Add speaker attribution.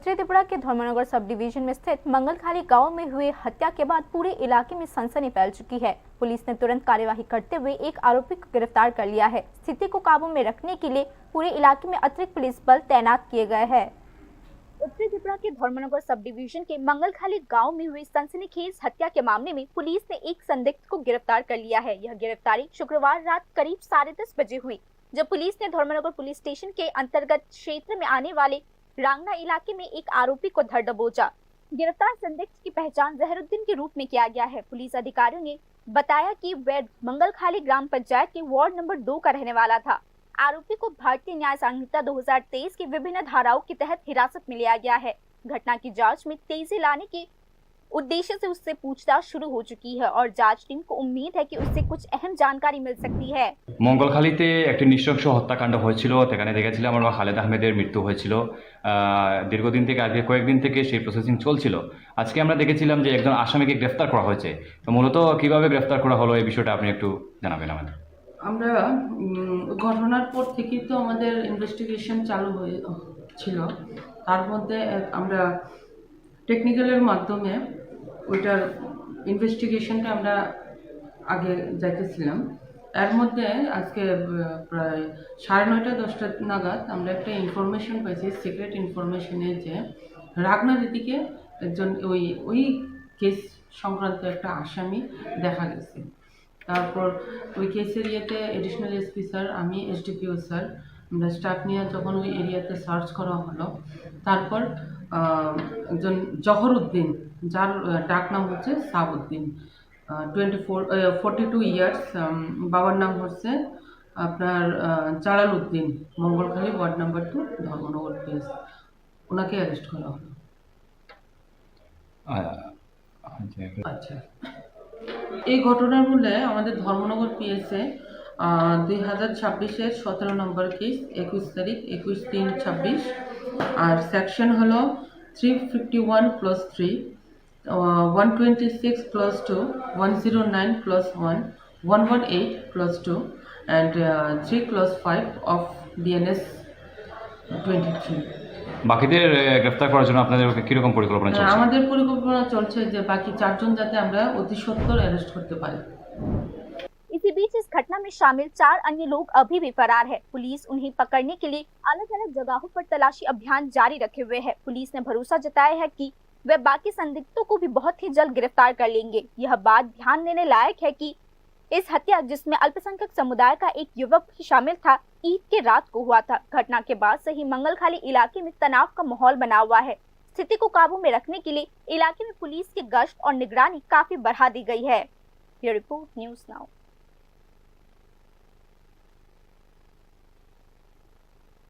Speaker 1: उत्तरी त्रिपुरा के Dharmanagar sub division में स्थित मंगलखाली गांव में हुए हत्या के बाद पूरे इलाके में सनसनी फैल चुकी है। पुलिस ने तुरंत कार्यवाही करते हुए एक आरोपी को गिरफ्तार कर लिया है। स्थिति को काबू में रखने के लिए पूरे इलाके में अतिरिक्त पुलिस बल तैनात किए गए हैं। उत्तरी त्रिपुरा के धर्मनगर सब डिवीजन के मंगलखाली गांव में हुई सनसनीखेज हत्या के मामले में पुलिस ने एक संदिग्ध को गिरफ्तार कर लिया है। यह गिरफ्तारी शुक्रवार रात करीब 10:30 बजे हुई, जब पुलिस ने धर्मनगर पुलिस स्टेशन के अंतर्गत क्षेत्र में आने वाले रांगना इलाके में एक आरोपी को धर दबोचा। गिरफ्तार संदिग्ध की पहचान जहरुद्दीन के रूप में किया गया है। पुलिस अधिकारियों ने बताया कि वह मंगलखाली ग्राम पंचायत के वार्ड नंबर 2 का रहने वाला था। आरोपी को भारतीय न्याय संहिता 2023 की विभिन्न धाराओं के तहत हिरासत में लिया गया है। घटना की जांच में तेजी लाने के उद्देश्य से उससे पूछताछ शुरू हो चुकी है और जांच टीम को उम्मीद है कि उससे कुछ अहम जानकारी मिल सकती है।
Speaker 2: মঙ্গলখালীতে একটি নৃশংস হত্যাকাণ্ড হয়েছিল। সেখানে দেখেছিলাম আমরা খালেদ আহমেদের মৃত্যু হয়েছিল। দীর্ঘদিন থেকে আজকে কয়েকদিন থেকে সেই প্রসেসিং চলছিল। আজকে আমরা দেখেছিলাম যে একজন আসামিকে গ্রেফতার করা হয়েছে। তো মূলত কিভাবে গ্রেফতার করা হলো এই বিষয়টা আপনি একটু জানাবেন আমাদের।
Speaker 3: আমরা ঘটনার পর থেকেই তো আমাদের ইনভেস্টিগেশন চালু ছিল। তার মধ্যে আমরা টেকনিক্যালের মাধ্যমে ওইটার ইনভেস্টিগেশনটা আমরা আগে যাইতেছিলাম। এর মধ্যে আজকে প্রায় 9:30-10টা নাগাদ আমরা একটা ইনফরমেশন পাইছি, সিক্রেট ইনফরমেশনে, যে রাগনা দিদিকে একজন ওই কেস সংক্রান্ত একটা আসামি দেখা গেছে। তারপর ওই কেসের ইয়েতে এডিশনাল এসপি স্যার, আমি এসডিপিও স্যার, আমরা স্টাফ নিয়ে যখন ওই এরিয়াতে সার্চ করা হলো, তারপর একজন জহরউদ্দিন, যার ডাক নাম হচ্ছে সাবউদ্দিন, 42 ইয়ার্স, বাবার নাম হচ্ছে আপনার Jalal Uddin, Mangalkhali ward number 2 Dharmanagar PS, ওনাকে অ্যারেস্ট করা হলো। আচ্ছা, এই ঘটনার মূলে আমাদের ধর্মনগর পিএসে 2026-এর 17 নম্বর কেস, 21 তারিখ 21/3/26, আর সেকশন হলো 351+3, 126+2, 109+1, 118+2 and 3+5 of BNS 23।
Speaker 2: বাকিদের গ্রেফতার করার জন্য আপনাদের কিরকম পরিকল্পনা চলছে?
Speaker 3: আমাদের পরিকল্পনা চলছে যে বাকি 4 জন যাতে আমরা অতি সত্বর অ্যারেস্ট করতে পারি।
Speaker 1: इसी बीच इस घटना में शामिल 4 अन्य लोग अभी भी फरार है। पुलिस उन्हें पकड़ने के लिए अलग-अलग जगहों पर तलाशी अभियान जारी रखे हुए है। पुलिस ने भरोसा जताया है कि वे बाकी संदिग्धों को भी बहुत ही जल्द गिरफ्तार कर लेंगे। यह बात ध्यान देने लायक है कि इस हत्या, जिसमें अल्पसंख्यक समुदाय का एक युवक भी शामिल था, ईद के रात को हुआ था। घटना के बाद से ही मंगलखाली इलाके में तनाव का माहौल बना हुआ है। स्थिति को काबू में रखने के लिए इलाके में पुलिस की गश्त और निगरानी काफी बढ़ा दी गई है। ये रिपोर्ट न्यूज़ नाउ।